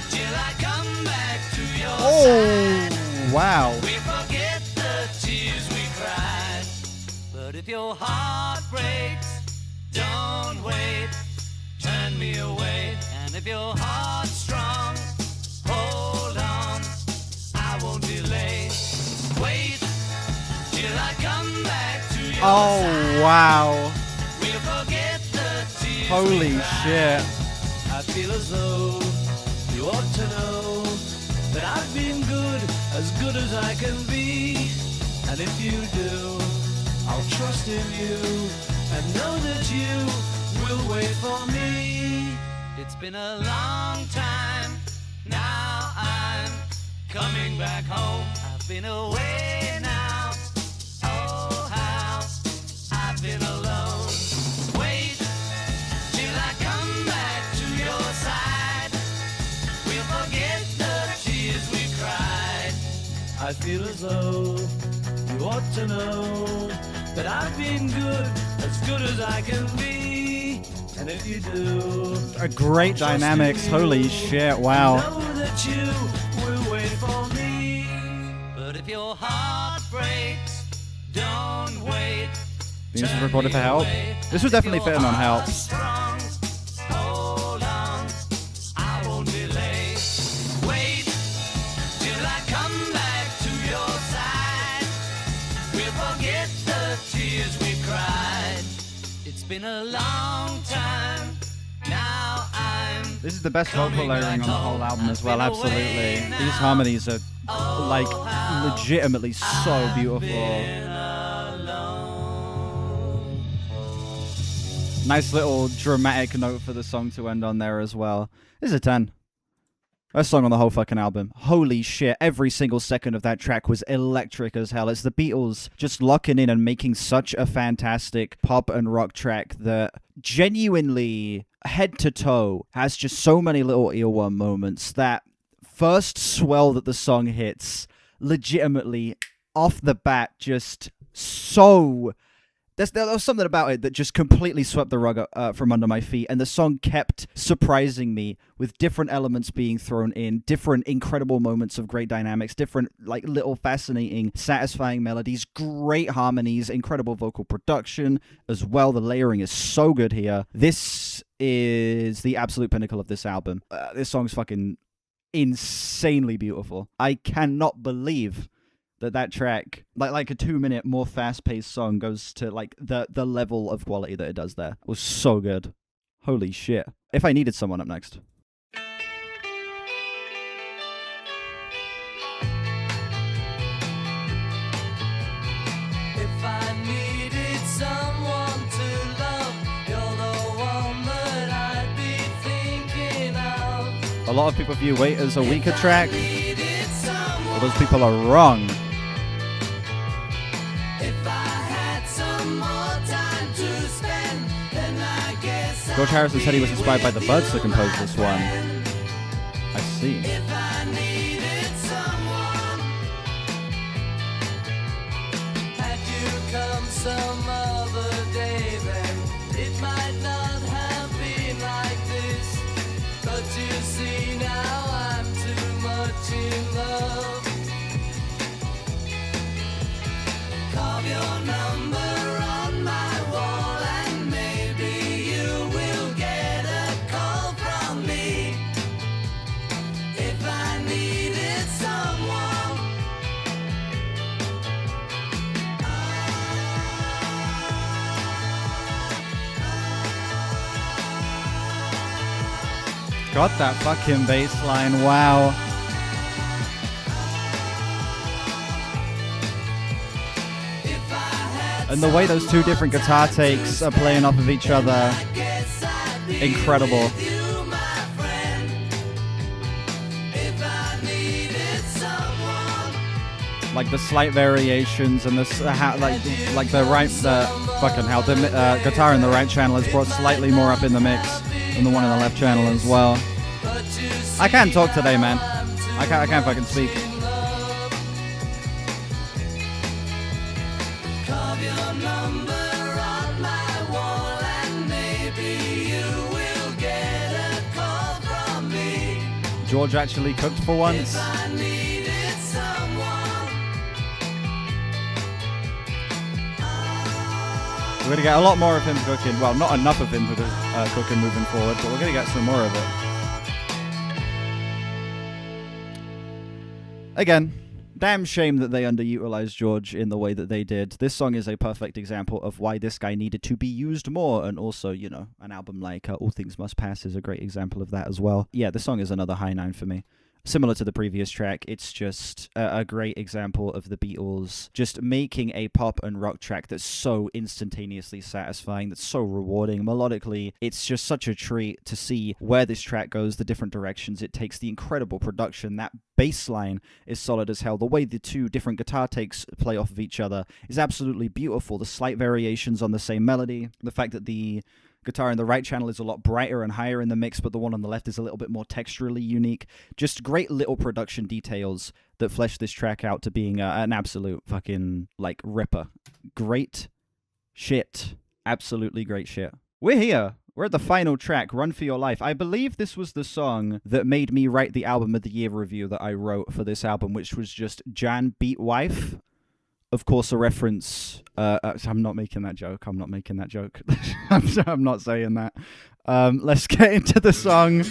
S3: till I come back to your side.
S1: Wow.
S3: We forget the tears we cried. But if your heart breaks, don't wait, turn me away. And if your heart's strong, hold on, I won't delay. Wait till I come back to your side.
S1: Wow.
S3: We'll forget the tears
S1: Holy
S3: we cried.
S1: shit.
S3: I feel as though you ought to know that I've been good as I can be. And if you do, I'll trust in you and know that you will wait for me. It's been a long time, now I'm coming back home. I've been away now, oh how I've been alone. Wait till I come back to your side. We'll forget the tears we cried. I feel as though you ought to know that I've been good as I can be. And if you do,
S1: A great dynamics. Holy shit. Wow.
S3: know that you will wait for me. But if your heart breaks, don't wait.
S1: This is recorded for Help. This was definitely fitting on Help.
S3: Strong, hold on, I won't delay. Wait till I come back to your side. We'll forget the tears we cried. It's been a long time, now I'm
S1: This is the best vocal layering on the whole album as well, absolutely. These harmonies are, like, legitimately so beautiful. Nice little dramatic note for the song to end on there as well. This is a 10. Best song on the whole fucking album. Holy shit, every single second of that track was electric as hell. It's the Beatles just locking in and making such a fantastic pop and rock track that genuinely, head to toe, has just so many little earworm moments. That first swell that the song hits, legitimately, off the bat, just so... There was something about it that just completely swept the rug from under my feet, and the song kept surprising me with different elements being thrown in, different incredible moments of great dynamics, different like little fascinating, satisfying melodies, great harmonies, incredible vocal production as well. The layering is so good here. This is the absolute pinnacle of this album. This song's fucking insanely beautiful. I cannot believe that track, like a 2-minute more fast-paced song, goes to like the level of quality that it does there. It was so good. Holy shit. If I Needed Someone up next.
S3: If I needed someone to love, you're the one that I'd be thinking of.
S1: A lot of people view Wait as a weaker track.
S3: Needed someone.
S1: Well, those people are wrong.
S3: If I had some more time to spend.
S1: George Harrison said he was inspired by the Byrds to compose this one. I see.
S2: If I needed someone, had you come some other day, then it might not have been like this. But you see now I'm too much in love. Carve your number on my wall and maybe you will get a call from me. If I needed someone,
S1: Got that fucking bass line, wow.
S2: if I had
S1: And the way those two different guitar takes are playing off of each other,
S2: guess I'd be
S1: incredible.
S2: you, my friend. If I needed someone,
S1: Like the slight variations and the guitar in the right channel is brought slightly more up in the mix than the one in the left channel as well.
S2: but you see
S1: I can't talk today, man. I can't fucking speak.
S2: carve your number on my wall and maybe you will get a call from me.
S1: George actually cooked for once.
S2: If I needed someone,
S1: We're going to get a lot more of him cooking. Well, not enough of him cooking moving forward, but we're going to get some more of it. Again, damn shame that they underutilized George in the way that they did. This song is a perfect example of why this guy needed to be used more. And also, you know, an album like All Things Must Pass is a great example of that as well. Yeah, the song is another high 9 for me. Similar to the previous track, it's just a great example of the Beatles just making a pop and rock track that's so instantaneously satisfying, that's so rewarding. Melodically, it's just such a treat to see where this track goes, the different directions it takes, the incredible production. That bass line is solid as hell. The way the two different guitar takes play off of each other is absolutely beautiful. The slight variations on the same melody, the fact that the guitar in the right channel is a lot brighter and higher in the mix, but the one on the left is a little bit more texturally unique. Just great little production details that flesh this track out to being an absolute fucking, like, ripper. Great shit. Absolutely great shit. We're here. We're at the final track, Run For Your Life. I believe this was the song that made me write the Album of the Year review that I wrote for this album, which was just Jan Beat Wife. Of course, a reference. I'm not making that joke. I'm not saying that. Let's get into the song.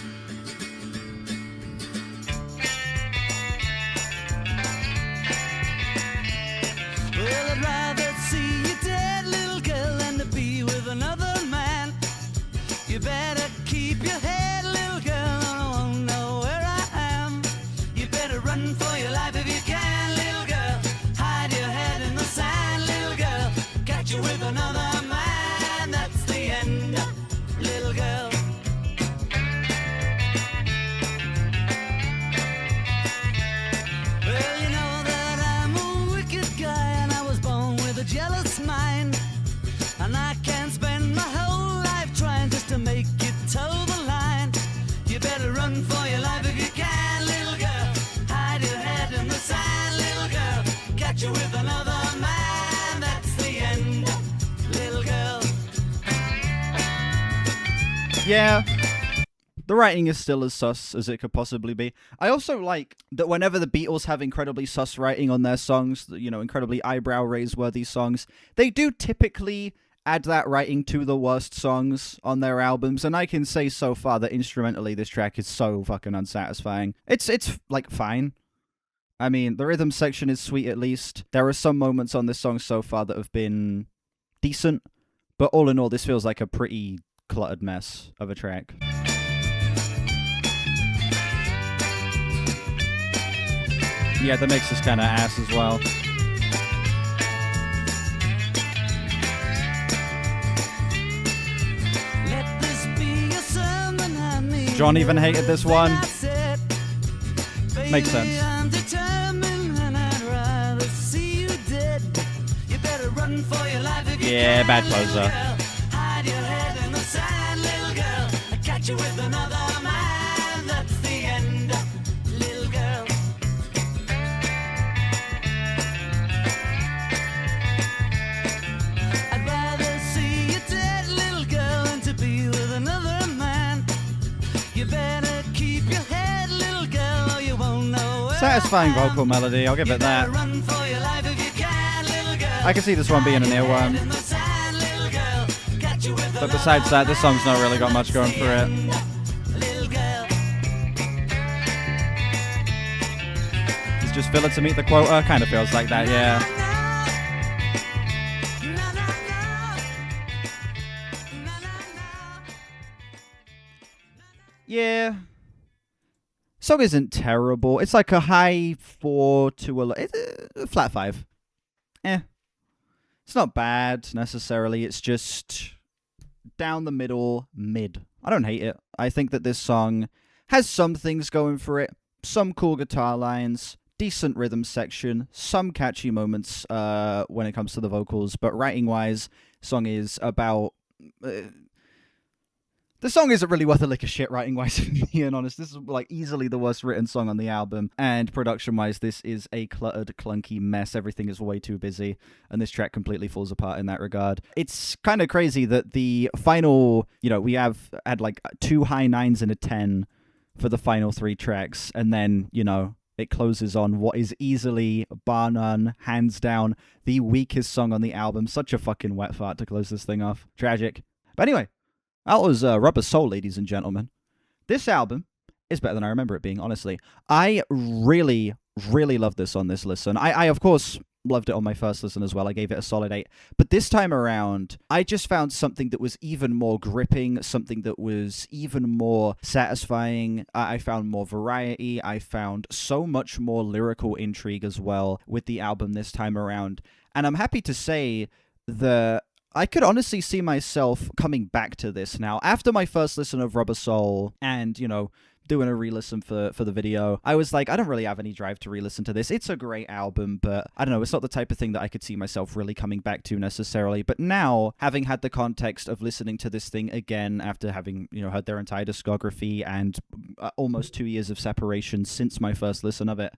S3: Well, I'd rather see you dead, little girl, than to be with another man. You better keep your head, little girl, or I won't know where I am. You better run for your life if you can, little girl. Hide your head in the sand, little girl. Catch you with another man, that's the end, little girl. Well, you know that I'm a wicked guy, and I was born with a jealous mind. And I can't spend my whole life trying just to make it toe the line. You better run for your life if you can, little girl. Hide your head in the sand, little girl. Catch you with another man, that's the end, little girl.
S1: Yeah. The writing is still as sus as it could possibly be. I also like that whenever the Beatles have incredibly sus writing on their songs, you know, incredibly eyebrow-raise-worthy songs, they do typically add that writing to the worst songs on their albums, and I can say so far that instrumentally this track is so fucking unsatisfying. It's like, fine. I mean, the rhythm section is sweet at least. There are some moments on this song so far that have been decent, but all in all, this feels like a pretty cluttered mess of a track. Yeah, the mix is kind of ass as well.
S3: Let this be a sermon I need.
S1: John even hated this one.
S3: That's it.
S1: Makes sense.
S3: Baby, I'm determined and I'd rather see you dead. You better run for your life if you
S1: Yeah,
S3: can,
S1: bad
S3: little
S1: closer.
S3: girl. Hide your head in the sand, little Catch you with another man, that's the end, little girl. I'd rather see you dead, little girl, than to be with another man. You better keep your head, little girl, or you won't know where
S1: Satisfying
S3: I am.
S1: vocal melody, I'll give
S3: You
S1: it that.
S3: better run for your life if you can, little girl.
S1: I can see this one being an earworm.
S3: In the sand, little girl. Catch you with
S1: But besides that, this song's not really got much going for it.
S3: little girl.
S1: It's just filler to meet the quota. Kind of feels like that, yeah. Yeah. Song isn't terrible. It's like a high 4 to a flat 5. It's not bad necessarily. It's just down the middle, mid. I don't hate it. I think that this song has some things going for it. Some cool guitar lines, decent rhythm section, some catchy moments when it comes to the vocals. But writing-wise, song is about... the song isn't really worth a lick of shit writing-wise, if I'm being honest. This is like easily the worst written song on the album. And production-wise, this is a cluttered, clunky mess. Everything is way too busy. And this track completely falls apart in that regard. It's kind of crazy that the final, we had like 2 high 9s and a 10 for the final 3 tracks. And then, it closes on what is easily, bar none, hands down, the weakest song on the album. Such a fucking wet fart to close this thing off. Tragic. But anyway, that was Rubber Soul, ladies and gentlemen. This album is better than I remember it being, honestly. I really, really love this on this listen. I of course, loved it on my first listen as well. I gave it a solid 8. But this time around, I just found something that was even more gripping, something that was even more satisfying. I found more variety. I found so much more lyrical intrigue as well with the album this time around. And I'm happy to say that I could honestly see myself coming back to this now. After my first listen of Rubber Soul and, doing a re-listen for the video, I was like, I don't really have any drive to re-listen to this. It's a great album, but I don't know, it's not the type of thing that I could see myself really coming back to necessarily. But now, having had the context of listening to this thing again after having, heard their entire discography and almost 2 years of separation since my first listen of it,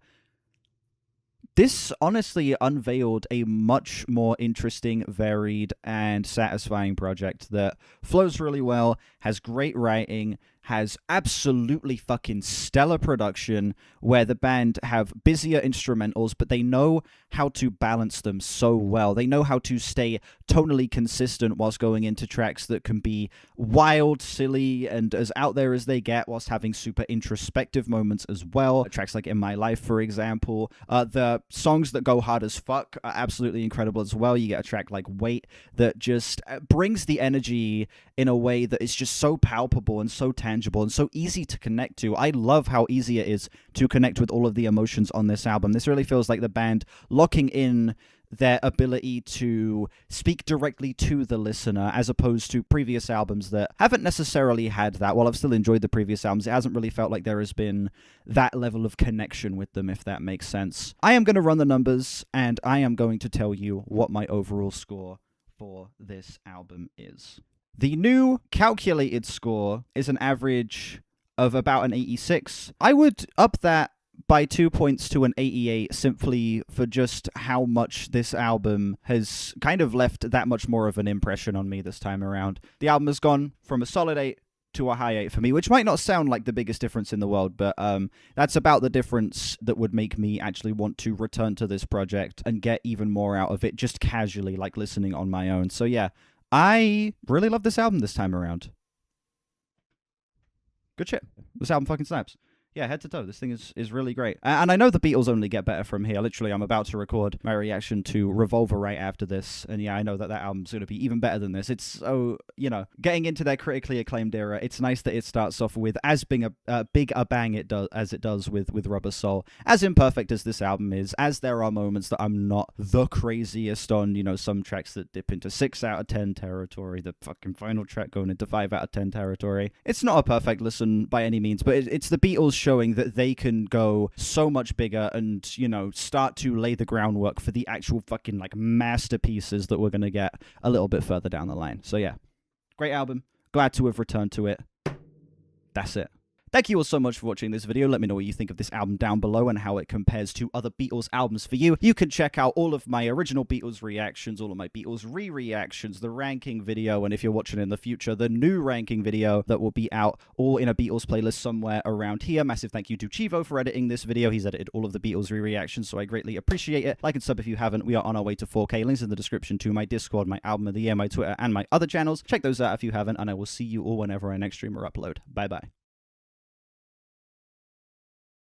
S1: this honestly unveiled a much more interesting, varied, and satisfying project that flows really well, has great writing, has absolutely fucking stellar production, where the band have busier instrumentals, but they know how to balance them so well. They know how to stay tonally consistent whilst going into tracks that can be wild, silly, and as out there as they get, whilst having super introspective moments as well. Tracks like In My Life, for example. The songs that go hard as fuck are absolutely incredible as well. You get a track like Wait that just brings the energy in a way that is just so palpable and so tangible and so easy to connect to. I love how easy it is to connect with all of the emotions on this album. This really feels like the band locking in their ability to speak directly to the listener, as opposed to previous albums that haven't necessarily had that. While I've still enjoyed the previous albums, it hasn't really felt like there has been that level of connection with them, if that makes sense. I am going to run the numbers, and I am going to tell you what my overall score for this album is. The new calculated score is an average of about an 86. I would up that by 2 points to an 88 simply for just how much this album has kind of left that much more of an impression on me this time around. The album has gone from a solid 8 to a high 8 for me, which might not sound like the biggest difference in the world, but that's about the difference that would make me actually want to return to this project and get even more out of it just casually, like listening on my own. So yeah, I really love this album this time around. Good shit. This album fucking snaps. Yeah, head to toe. This thing is really great. And I know the Beatles only get better from here. Literally, I'm about to record my reaction to Revolver right after this. And yeah, I know that album's going to be even better than this. It's so, getting into their critically acclaimed era, it's nice that it starts off with as big a bang as it does with Rubber Soul. As imperfect as this album is, as there are moments that I'm not the craziest on, some tracks that dip into 6 out of 10 territory, the fucking final track going into 5 out of 10 territory. It's not a perfect listen by any means, but it's the Beatles showing that they can go so much bigger and, start to lay the groundwork for the actual fucking, masterpieces that we're going to get a little bit further down the line. So, yeah, great album. Glad to have returned to it. That's it. Thank you all so much for watching this video. Let me know what you think of this album down below and how it compares to other Beatles albums for you. You can check out all of my original Beatles reactions, all of my Beatles re-reactions, the ranking video, and if you're watching in the future, the new ranking video that will be out all in a Beatles playlist somewhere around here. Massive thank you to Chivo for editing this video. He's edited all of the Beatles re-reactions, so I greatly appreciate it. Like and sub if you haven't. We are on our way to 4K. Links in the description to my Discord, my album of the year, my Twitter, and my other channels. Check those out if you haven't, and I will see you all whenever I next stream or upload. Bye-bye.